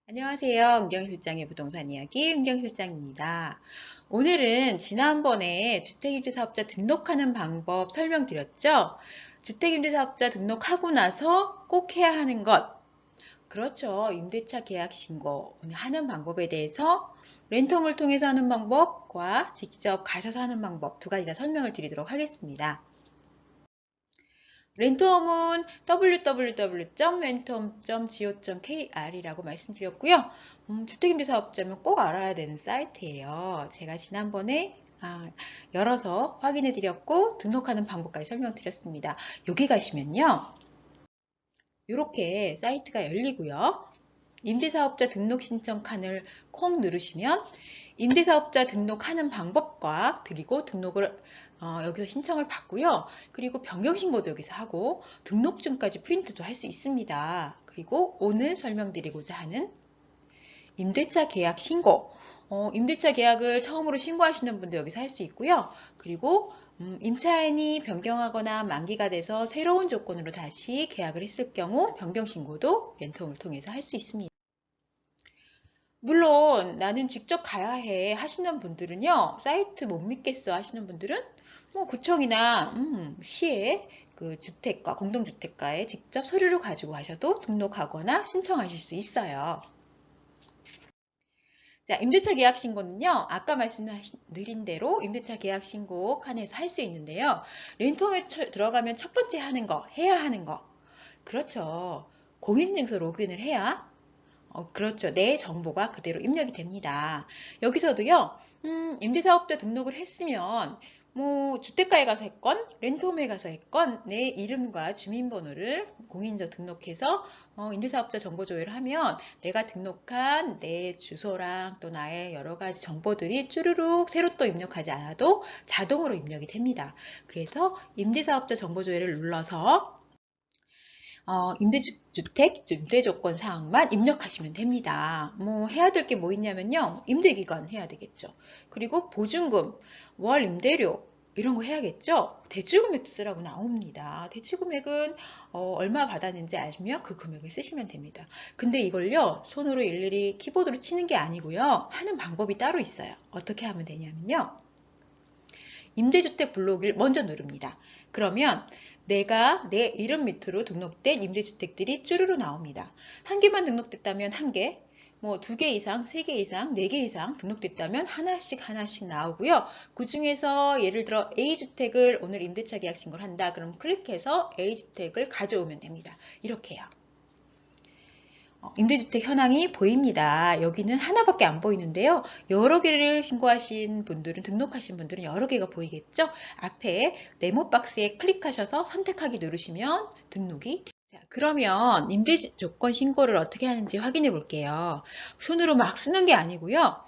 안녕하세요. 은경실장의 부동산 이야기 은경실장입니다. 오늘은 지난번에 주택임대사업자 등록하는 방법 설명드렸죠? 주택임대사업자 등록하고 나서 꼭 해야 하는 것. 그렇죠. 임대차 계약 신고 하는 방법에 대해서 렌터홈을 통해서 하는 방법과 직접 가셔서 하는 방법 두 가지 다 설명을 드리도록 하겠습니다. 렌트홈은 www.renthome.go.kr이라고 말씀드렸고요. 주택임대사업자면 꼭 알아야 되는 사이트예요. 제가 지난번에 열어서 확인해 드렸고 등록하는 방법까지 설명드렸습니다. 여기 가시면요. 이렇게 사이트가 열리고요. 임대사업자 등록 신청 칸을 콕 누르시면 임대사업자 등록하는 방법과 그리고 등록을 여기서 신청을 받고요. 그리고 변경신고도 여기서 하고 등록증까지 프린트도 할 수 있습니다. 그리고 오늘 설명드리고자 하는 임대차 계약 신고. 임대차 계약을 처음으로 신고하시는 분도 여기서 할 수 있고요. 그리고 임차인이 변경하거나 만기가 돼서 새로운 조건으로 다시 계약을 했을 경우 변경신고도 렌트홈을 통해서 할 수 있습니다. 물론 나는 직접 가야 해 하시는 분들은요. 사이트 못 믿겠어 하시는 분들은 뭐 구청이나 시의 그 주택가, 공동주택가에 직접 서류를 가지고 가셔도 등록하거나 신청하실 수 있어요. 자, 임대차 계약 신고는요. 아까 말씀드린 대로 임대차 계약 신고 칸에서 할 수 있는데요. 렌트홈에 들어가면 첫 번째 하는 거, 해야 하는 거. 그렇죠. 공인인증서 로그인을 해야 그렇죠. 내 정보가 그대로 입력이 됩니다. 여기서도요, 임대사업자 등록을 했으면, 뭐, 주택가에 가서 했건, 렌트홈에 가서 했건, 내 이름과 주민번호를 공인인증 등록해서, 임대사업자 정보 조회를 하면, 내가 등록한 내 주소랑 또 나의 여러 가지 정보들이 쭈루룩 새로 또 입력하지 않아도 자동으로 입력이 됩니다. 그래서 임대사업자 정보 조회를 눌러서 임대주택, 임대조건 사항만 입력하시면 됩니다. 뭐 해야 될 게 뭐 있냐면요. 임대기간 해야 되겠죠. 그리고 보증금, 월 임대료 이런 거 해야겠죠. 대출금액도 쓰라고 나옵니다. 대출금액은 얼마 받았는지 아시면 그 금액을 쓰시면 됩니다. 근데 이걸요. 손으로 일일이 키보드로 치는 게 아니고요. 하는 방법이 따로 있어요. 어떻게 하면 되냐면요. 임대주택 블록을 먼저 누릅니다. 그러면 내가 내 이름 밑으로 등록된 임대주택들이 쭈루루 나옵니다. 한 개만 등록됐다면 한 개, 뭐 두 개 이상, 세 개 이상, 네 개 이상 등록됐다면 하나씩 나오고요. 그 중에서 예를 들어 A주택을 오늘 임대차 계약 신고를 한다. 그럼 클릭해서 A주택을 가져오면 됩니다. 이렇게요. 임대주택 현황이 보입니다. 여기는 하나밖에 안 보이는데요. 여러 개를 신고하신 분들은, 등록하신 분들은 여러 개가 보이겠죠? 앞에 네모 박스에 클릭하셔서 선택하기 누르시면 등록이 됩니다. 그러면 임대조건 신고를 어떻게 하는지 확인해 볼게요. 손으로 막 쓰는 게 아니고요.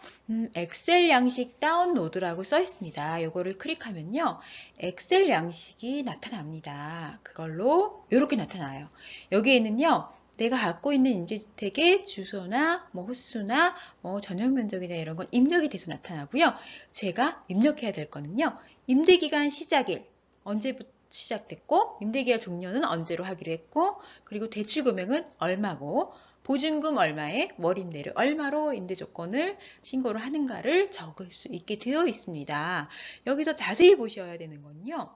엑셀 양식 다운로드라고 써 있습니다. 이거를 클릭하면요. 엑셀 양식이 나타납니다. 그걸로 이렇게 나타나요. 여기에는요. 내가 갖고 있는 임대주택의 주소나 뭐 호수나 뭐 전용 면적이나 이런 건 입력이 돼서 나타나고요. 제가 입력해야 될 거는요. 임대기간 시작일 언제부터 시작됐고 임대기간 종료는 언제로 하기로 했고 그리고 대출 금액은 얼마고 보증금 얼마에 월임대료 얼마로 임대조건을 신고를 하는가를 적을 수 있게 되어 있습니다. 여기서 자세히 보셔야 되는 건요.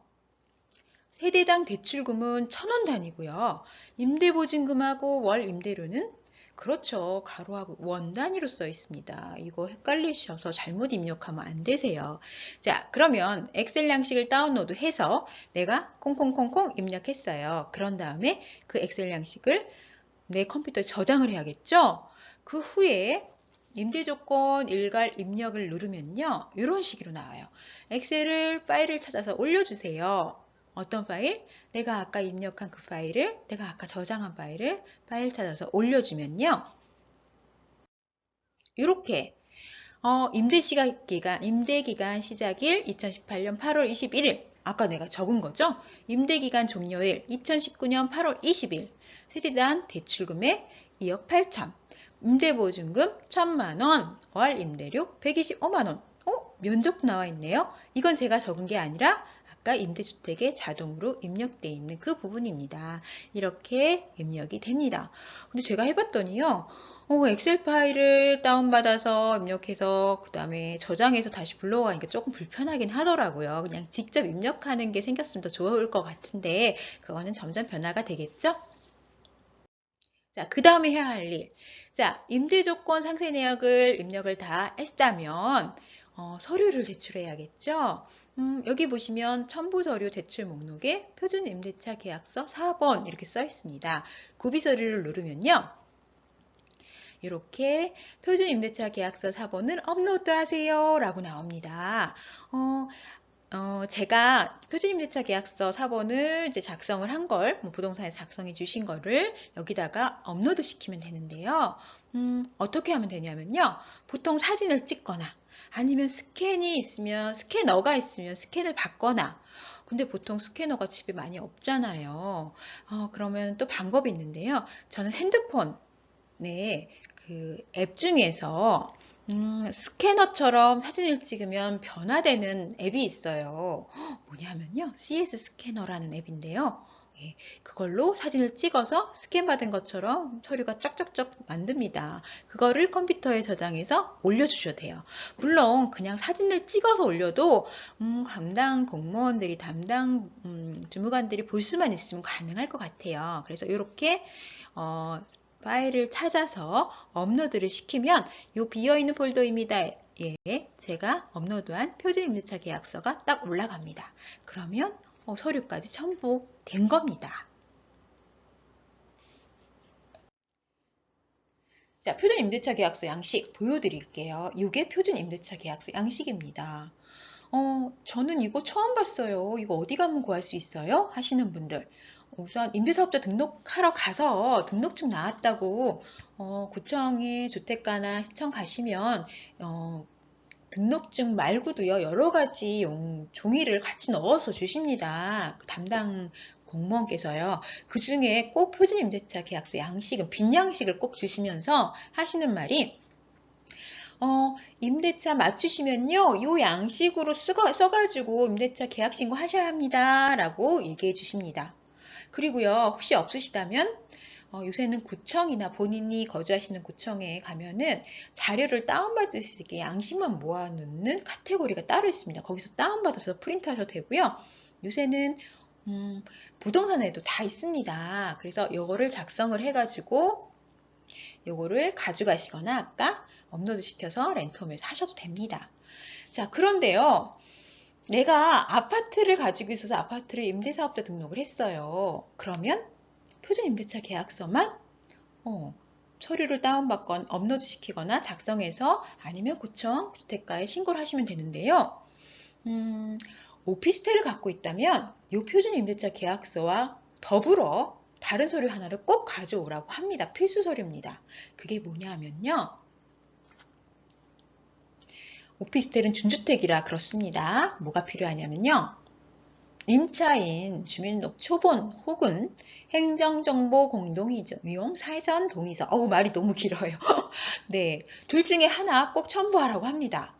세대당 대출금은 1,000원 단위고요. 임대보증금하고 월 임대료는 그렇죠. 가로하고 원 단위로 써 있습니다. 이거 헷갈리셔서 잘못 입력하면 안 되세요. 자, 그러면 엑셀 양식을 다운로드해서 내가 콩콩콩콩 입력했어요. 그런 다음에 그 엑셀 양식을 내 컴퓨터에 저장을 해야겠죠? 그 후에 임대조건 일괄 입력을 누르면요. 이런 식으로 나와요. 엑셀을 파일을 찾아서 올려주세요. 어떤 파일? 내가 아까 입력한 그 파일을, 내가 아까 저장한 파일을 파일 찾아서 올려주면요. 이렇게 임대기간 시작일 2018년 8월 21일 아까 내가 적은 거죠. 임대기간 종료일 2019년 8월 20일 세대당 대출금액 2억 8천 임대보증금 1,000만원 월 임대료 125만원 면적 나와 있네요. 이건 제가 적은 게 아니라 아까 임대주택에 자동으로 입력되어 있는 그 부분입니다. 이렇게 입력이 됩니다. 근데 제가 해봤더니요. 엑셀 파일을 다운받아서 입력해서 그 다음에 저장해서 다시 불러가니까 조금 불편하긴 하더라고요. 그냥 직접 입력하는 게 생겼으면 더 좋을 것 같은데 그거는 점점 변화가 되겠죠? 자, 그 다음에 해야 할 일. 자, 임대조건 상세 내역을 입력을 다 했다면 서류를 제출해야겠죠? 여기 보시면 첨부 서류 제출 목록에 표준 임대차 계약서 4번 이렇게 써 있습니다. 구비 서류를 누르면요. 이렇게 표준 임대차 계약서 4번을 업로드 하세요 라고 나옵니다. 제가 표준임대차 계약서 4번을 이제 작성을 한 걸, 부동산에서 작성해 주신 거를 여기다가 업로드 시키면 되는데요. 어떻게 하면 되냐면요. 보통 사진을 찍거나 아니면 스캐너가 있으면 스캔을 받거나 근데 보통 스캐너가 집에 많이 없잖아요. 그러면 또 방법이 있는데요. 저는 핸드폰, 네, 그 앱 중에서 스캐너처럼 사진을 찍으면 변화되는 앱이 있어요. 뭐냐면요. CS 스캐너라는 앱인데요. 예, 그걸로 사진을 찍어서 스캔받은 것처럼 서류가 쩍쩍쩍 만듭니다. 그거를 컴퓨터에 저장해서 올려주셔도 돼요. 물론 그냥 사진을 찍어서 올려도 담당 공무원들이 주무관들이 볼 수만 있으면 가능할 것 같아요. 그래서 이렇게 파일을 찾아서 업로드를 시키면 이 비어있는 폴더입니다. 예, 제가 업로드한 표준임대차 계약서가 딱 올라갑니다. 그러면 서류까지 첨부된 겁니다. 자, 표준임대차 계약서 양식 보여드릴게요. 이게 표준임대차 계약서 양식입니다. 저는 이거 처음 봤어요. 이거 어디 가면 구할 수 있어요? 하시는 분들. 우선 임대사업자 등록하러 가서 등록증 나왔다고 구청에 주택가나 시청 가시면 등록증 말고도요 여러 가지 종이를 같이 넣어서 주십니다. 담당 공무원께서요. 그 중에 꼭 표준임대차 계약서 양식은 빈 양식을 꼭 주시면서 하시는 말이 임대차 맞추시면요, 이 양식으로 써가지고 임대차 계약 신고 하셔야 합니다. 라고 얘기해 주십니다. 그리고요, 혹시 없으시다면, 요새는 구청이나 본인이 거주하시는 구청에 가면은 자료를 다운받을 수 있게 양식만 모아놓는 카테고리가 따로 있습니다. 거기서 다운받아서 프린트 하셔도 되고요. 요새는 부동산에도 다 있습니다. 그래서 이거를 작성을 해가지고 요거를 가져가시거나 아까 업로드 시켜서 렌트홈에서 하셔도 됩니다. 자, 그런데요. 내가 아파트를 가지고 있어서 아파트를 임대사업자 등록을 했어요. 그러면 표준임대차 계약서만 서류를 다운받거나 업로드 시키거나 작성해서 아니면 구청 주택가에 신고를 하시면 되는데요. 오피스텔을 갖고 있다면 이 표준임대차 계약서와 더불어 다른 서류 하나를 꼭 가져오라고 합니다. 필수 서류입니다. 그게 뭐냐 하면요. 오피스텔은 준주택이라 그렇습니다. 뭐가 필요하냐면요. 임차인 주민등록 초본 혹은 행정정보 공동이용 사전 동의서. 말이 너무 길어요. 네, 둘 중에 하나 꼭 첨부하라고 합니다.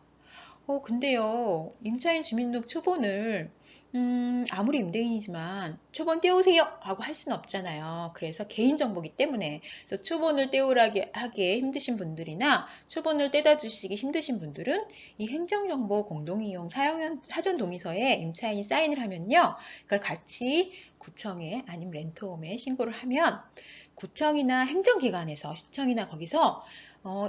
근데요, 임차인 주민등록 초본을, 아무리 임대인이지만 초본 떼우세요! 하고 할 수는 없잖아요. 그래서 개인정보기 때문에. 그래서 초본을 하기 힘드신 분들이나 초본을 떼다 주시기 힘드신 분들은 이 행정정보 공동이용 사전동의서에 임차인이 사인을 하면요. 그걸 같이 구청에 아니면 렌트홈에 신고를 하면 구청이나 행정기관에서 시청이나 거기서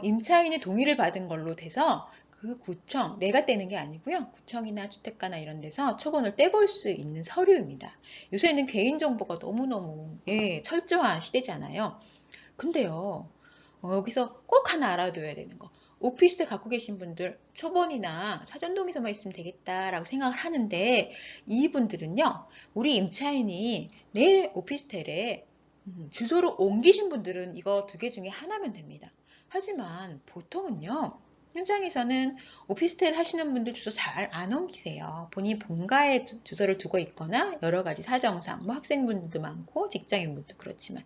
임차인의 동의를 받은 걸로 돼서 그 구청, 내가 떼는 게 아니고요. 구청이나 주택가나 이런 데서 초본을 떼볼 수 있는 서류입니다. 요새는 개인정보가 너무너무 철저한 시대잖아요. 근데요. 여기서 꼭 하나 알아둬야 되는 거. 오피스텔 갖고 계신 분들 초본이나 사전동의서만 있으면 되겠다라고 생각을 하는데 이분들은요. 우리 임차인이 내 오피스텔에 주소를 옮기신 분들은 이거 두 개 중에 하나면 됩니다. 하지만 보통은요. 현장에서는 오피스텔 하시는 분들 주소 잘 안 옮기세요. 본인 본가에 주소를 두고 있거나 여러 가지 사정상, 학생분들도 많고 직장인분도 그렇지만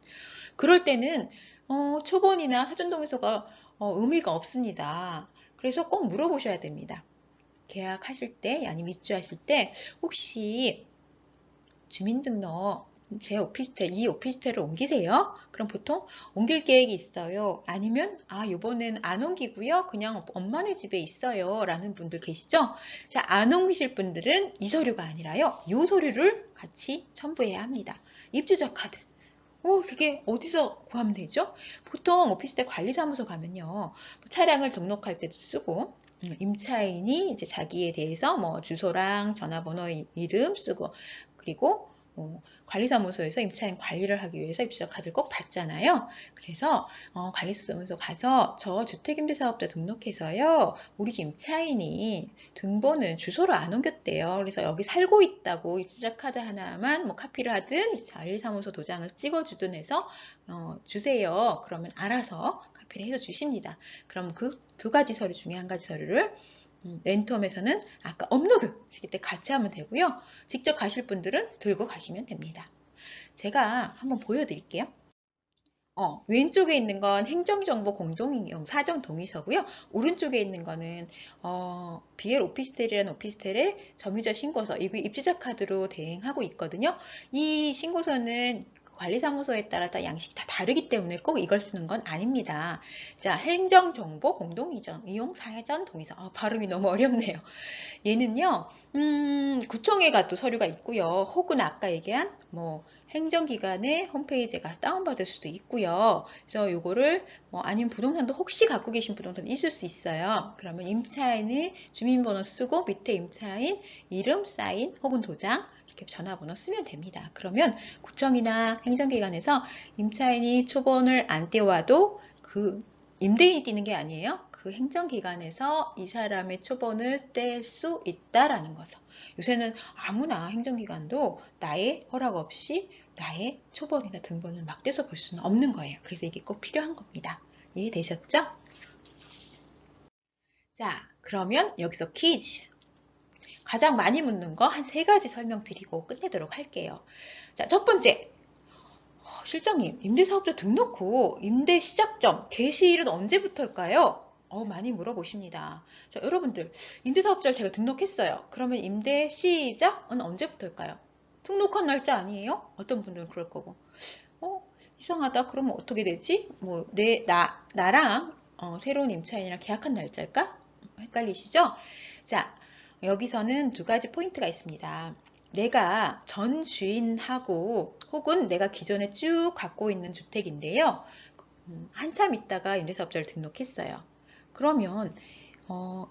그럴 때는 초본이나 사전동의서가 의미가 없습니다. 그래서 꼭 물어보셔야 됩니다. 계약하실 때, 아니면 입주하실 때 혹시 주민등록 제 오피스텔, 이 오피스텔을 옮기세요. 그럼 보통 옮길 계획이 있어요. 아니면 요번엔 안 옮기고요. 그냥 엄마네 집에 있어요. 라는 분들 계시죠? 자, 안 옮기실 분들은 이 서류가 아니라요. 이 서류를 같이 첨부해야 합니다. 입주자 카드. 그게 어디서 구하면 되죠? 보통 오피스텔 관리사무소 가면요. 차량을 등록할 때도 쓰고, 임차인이 이제 자기에 대해서 뭐 주소랑 전화번호, 이름 쓰고, 그리고 관리사무소에서 임차인 관리를 하기 위해서 입주자 카드를 꼭 받잖아요. 그래서 관리사무소 가서 저 주택임대사업자 등록해서요. 우리 임차인이 등본은 주소를 안 옮겼대요. 그래서 여기 살고 있다고 입주자 카드 하나만 뭐 카피를 하든 관리사무소 도장을 찍어주든 해서 주세요. 그러면 알아서 카피를 해서 주십니다. 그럼 그 두 가지 서류 중에 한 가지 서류를 랜텀에서는 아까 업로드 하실 때 같이 하면 되고요. 직접 가실 분들은 들고 가시면 됩니다. 제가 한번 보여드릴게요. 왼쪽에 있는 건 행정정보 공동이용 사전 동의서고요. 오른쪽에 있는 거는 BL 오피스텔이라는 오피스텔의 점유자 신고서, 이거 입주자 카드로 대행하고 있거든요. 이 신고서는 관리사무소에 따라 양식이 다 다르기 때문에 꼭 이걸 쓰는 건 아닙니다. 자, 행정정보 공동이용 사전 동의서. 발음이 너무 어렵네요. 얘는요, 구청에 가도 서류가 있고요. 혹은 아까 얘기한 뭐 행정기관의 홈페이지에 가서 다운받을 수도 있고요. 그래서 요거를 아니면 부동산도 혹시 갖고 계신 부동산 있을 수 있어요. 그러면 임차인의 주민번호 쓰고 밑에 임차인 이름, 사인 혹은 도장 이렇게 전화번호 쓰면 됩니다. 그러면 구청이나 행정기관에서 임차인이 초본을 안 떼와도 그 임대인이 띄는 게 아니에요. 그 행정기관에서 이 사람의 초본을 뗄 수 있다라는 거죠. 요새는 아무나 행정기관도 나의 허락 없이 나의 초본이나 등본을 막 떼서 볼 수는 없는 거예요. 그래서 이게 꼭 필요한 겁니다. 이해되셨죠? 자, 그러면 여기서 퀴즈. 가장 많이 묻는 거 한 3가지 설명드리고 끝내도록 할게요. 자, 첫 번째. 실장님, 임대사업자 등록 후 임대 시작점, 개시일은 언제부터일까요? 많이 물어보십니다. 자, 여러분들, 임대사업자를 제가 등록했어요. 그러면 임대 시작은 언제부터일까요? 등록한 날짜 아니에요? 어떤 분들은 그럴 거고. 이상하다. 그러면 어떻게 되지? 나랑 새로운 임차인이랑 계약한 날짜일까? 헷갈리시죠? 자, 여기서는 2가지 포인트가 있습니다. 내가 전 주인하고 혹은 내가 기존에 쭉 갖고 있는 주택인데요. 한참 있다가 임대사업자를 등록했어요. 그러면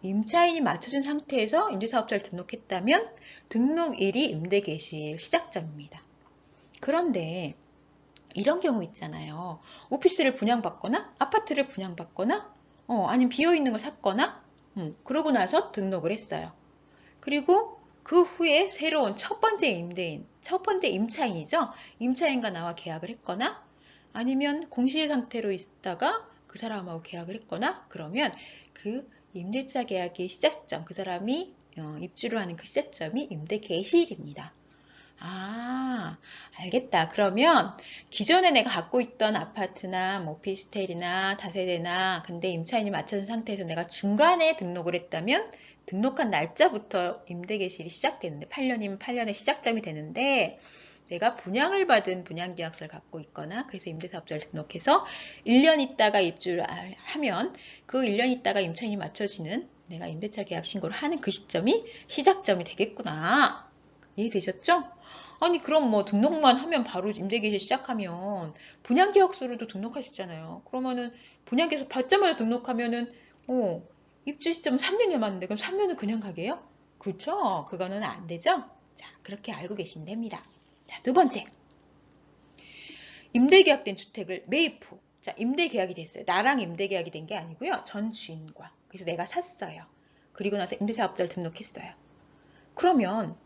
임차인이 맞춰준 상태에서 임대사업자를 등록했다면 등록일이 임대 개시일 시작점입니다. 그런데 이런 경우 있잖아요. 오피스를 분양받거나 아파트를 분양받거나 아니면 비어있는 걸 샀거나 그러고 나서 등록을 했어요. 그리고 그 후에 새로운 첫 번째 임대인, 첫 번째 임차인이죠. 임차인과 나와 계약을 했거나 아니면 공실 상태로 있다가 그 사람하고 계약을 했거나 그러면 그 임대차 계약의 시작점, 그 사람이 입주를 하는 그 시작점이 임대 개시일입니다. 알겠다. 그러면 기존에 내가 갖고 있던 아파트나 뭐 오피스텔이나 다세대나 근데 임차인이 맞춰준 상태에서 내가 중간에 등록을 했다면 등록한 날짜부터 임대 개시일이 시작되는데 8년이면 8년의 시작점이 되는데 내가 분양을 받은 분양계약서를 갖고 있거나 그래서 임대사업자를 등록해서 1년 있다가 입주를 하면 그 1년 있다가 임차인이 맞춰지는 내가 임대차 계약 신고를 하는 그 시점이 시작점이 되겠구나. 이해되셨죠? 아니 그럼 뭐 등록만 하면 바로 임대계실 시작하면 분양계약서로도 등록할 수 있잖아요. 그러면은 분양계약서 받자마자 등록하면은 입주 시점은 3년이 남았는데 그럼 3년은 그냥 가게요? 그렇죠? 그거는 안 되죠? 자, 그렇게 알고 계시면 됩니다. 자, 2번째. 임대계약된 주택을 매입 후. 자, 임대계약이 됐어요. 나랑 임대계약이 된 게 아니고요. 전 주인과. 그래서 내가 샀어요. 그리고 나서 임대사업자를 등록했어요. 그러면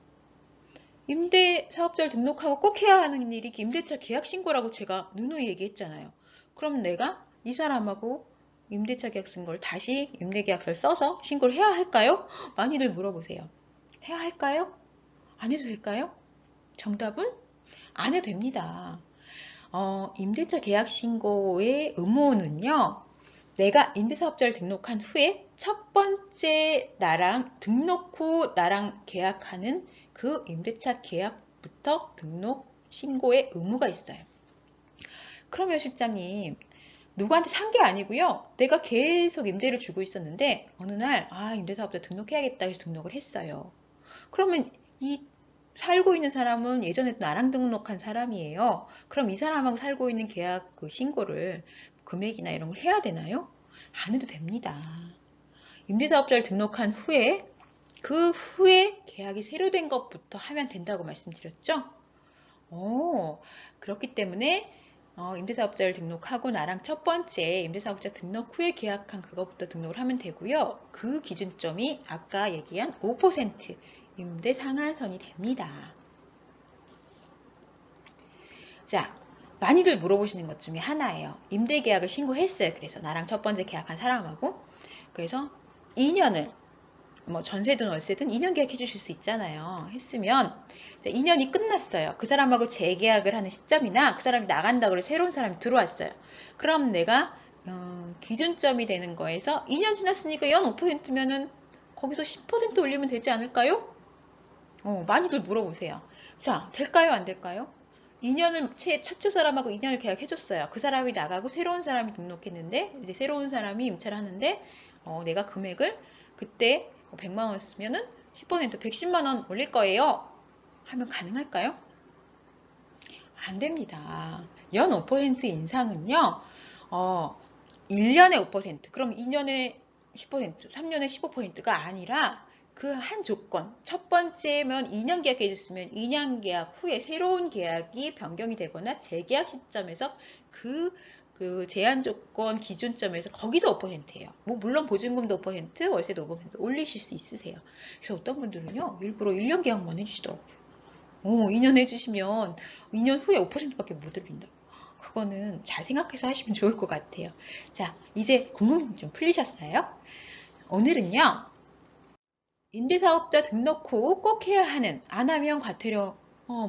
임대사업자를 등록하고 꼭 해야 하는 일이 임대차 계약 신고라고 제가 누누이 얘기했잖아요. 그럼 내가 이 사람하고 임대차 계약 신고를 다시 임대계약서를 써서 신고를 해야 할까요? 많이들 물어보세요. 해야 할까요? 안 해도 될까요? 정답은 안 해도 됩니다. 임대차 계약 신고의 의무는요. 내가 임대사업자를 등록한 후에 첫 번째 나랑 등록 후 나랑 계약하는 그 임대차 계약부터 등록 신고의 의무가 있어요. 그러면 실장님, 누구한테 산 게 아니고요. 내가 계속 임대를 주고 있었는데 어느 날 임대사업자 등록해야겠다 해서 등록을 했어요. 그러면 이 살고 있는 사람은 예전에 나랑 등록한 사람이에요. 그럼 이 사람하고 살고 있는 계약 그 신고를 금액이나 이런 걸 해야 되나요? 안 해도 됩니다. 임대사업자를 등록한 후에 그 후에 계약이 새로 된 것부터 하면 된다고 말씀드렸죠? 그렇기 때문에 임대사업자를 등록하고 나랑 첫 번째 임대사업자 등록 후에 계약한 그것부터 등록을 하면 되고요. 그 기준점이 아까 얘기한 5% 임대 상한선이 됩니다. 자, 많이들 물어보시는 것 중에 하나예요. 임대 계약을 신고했어요. 그래서 나랑 첫 번째 계약한 사람하고 그래서 2년을 뭐 전세든 월세든 2년 계약해 주실 수 있잖아요. 했으면 2년이 끝났어요. 그 사람하고 재계약을 하는 시점이나 그 사람이 나간다고 해서 새로운 사람이 들어왔어요. 그럼 내가 기준점이 되는 거에서 2년 지났으니까 연 5%면은 거기서 10% 올리면 되지 않을까요? 많이들 물어보세요. 자, 될까요? 안 될까요? 2년을 첫째 사람하고 2년을 계약해줬어요. 그 사람이 나가고 새로운 사람이 등록했는데 이제 새로운 사람이 임차를 하는데 내가 금액을 그때 100만 원 쓰면은 10% 110만 원 올릴 거예요. 하면 가능할까요? 안 됩니다. 연 5% 인상은요. 1년에 5%, 그럼 2년에 10%, 3년에 15%가 아니라 그 한 조건, 첫 번째면 2년 계약해 줬으면 2년 계약 후에 새로운 계약이 변경이 되거나 재계약 시점에서 그 제한 조건 기준점에서 거기서 5%예요. 뭐 물론 보증금도 5%, 월세도 5% 올리실 수 있으세요. 그래서 어떤 분들은요, 일부러 1년 계약만 해주시더라고요. 2년 해주시면 2년 후에 5%밖에 못 올린다고. 그거는 잘 생각해서 하시면 좋을 것 같아요. 자, 이제 궁금증 좀 풀리셨어요? 오늘은요, 임대사업자 등록 후 꼭 해야 하는, 안 하면 과태료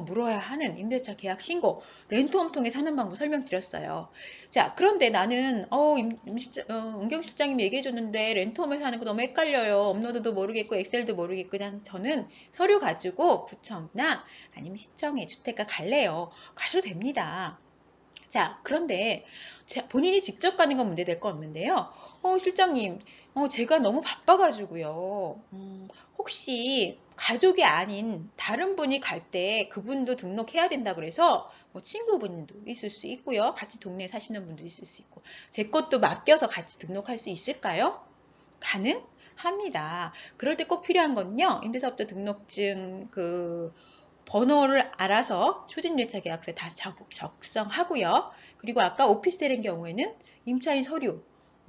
물어야 하는 임대차 계약 신고, 렌트홈 통해 사는 방법 설명드렸어요. 자, 그런데 나는 은경 실장님이 얘기해줬는데 렌트홈에서 하는 거 너무 헷갈려요. 업로드도 모르겠고 엑셀도 모르겠고 그냥 저는 서류 가지고 구청이나 아니면 시청에 주택가 갈래요. 가셔도 됩니다. 자, 그런데 본인이 직접 가는 건 문제될 거 없는데요. 실장님, 제가 너무 바빠가지고요. 혹시 가족이 아닌 다른 분이 갈 때 그분도 등록해야 된다 그래서 뭐 친구분도 있을 수 있고요. 같이 동네에 사시는 분도 있을 수 있고. 제 것도 맡겨서 같이 등록할 수 있을까요? 가능합니다. 그럴 때 꼭 필요한 건요. 임대사업자 등록증 번호를 알아서 초진일차 계약서에 다 적성하고요. 그리고 아까 오피스텔인 경우에는 임차인 서류,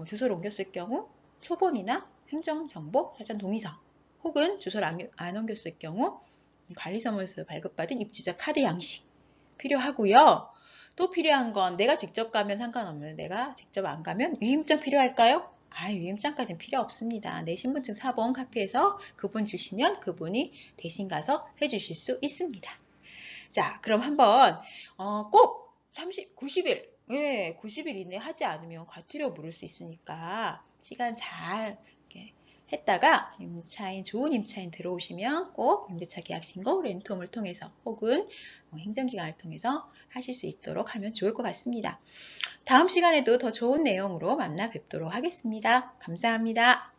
주소를 옮겼을 경우 초본이나 행정정보, 사전 동의서 혹은 주소를 안 옮겼을 경우 관리사무소에서 발급받은 입주자 카드 양식 필요하고요. 또 필요한 건 내가 직접 가면 상관없는데 내가 직접 안 가면 위임장 필요할까요? 위임장까지는 필요 없습니다. 내 신분증 사본 카피해서 그분 주시면 그분이 대신 가서 해주실 수 있습니다. 자, 그럼 한번 꼭 90일, 90일 이내 하지 않으면 과태료 물을 수 있으니까 시간 잘 이렇게 했다가 좋은 임차인 들어오시면 꼭 임대차 계약 신고, 렌트홈을 통해서 혹은 행정기관을 통해서 하실 수 있도록 하면 좋을 것 같습니다. 다음 시간에도 더 좋은 내용으로 만나 뵙도록 하겠습니다. 감사합니다.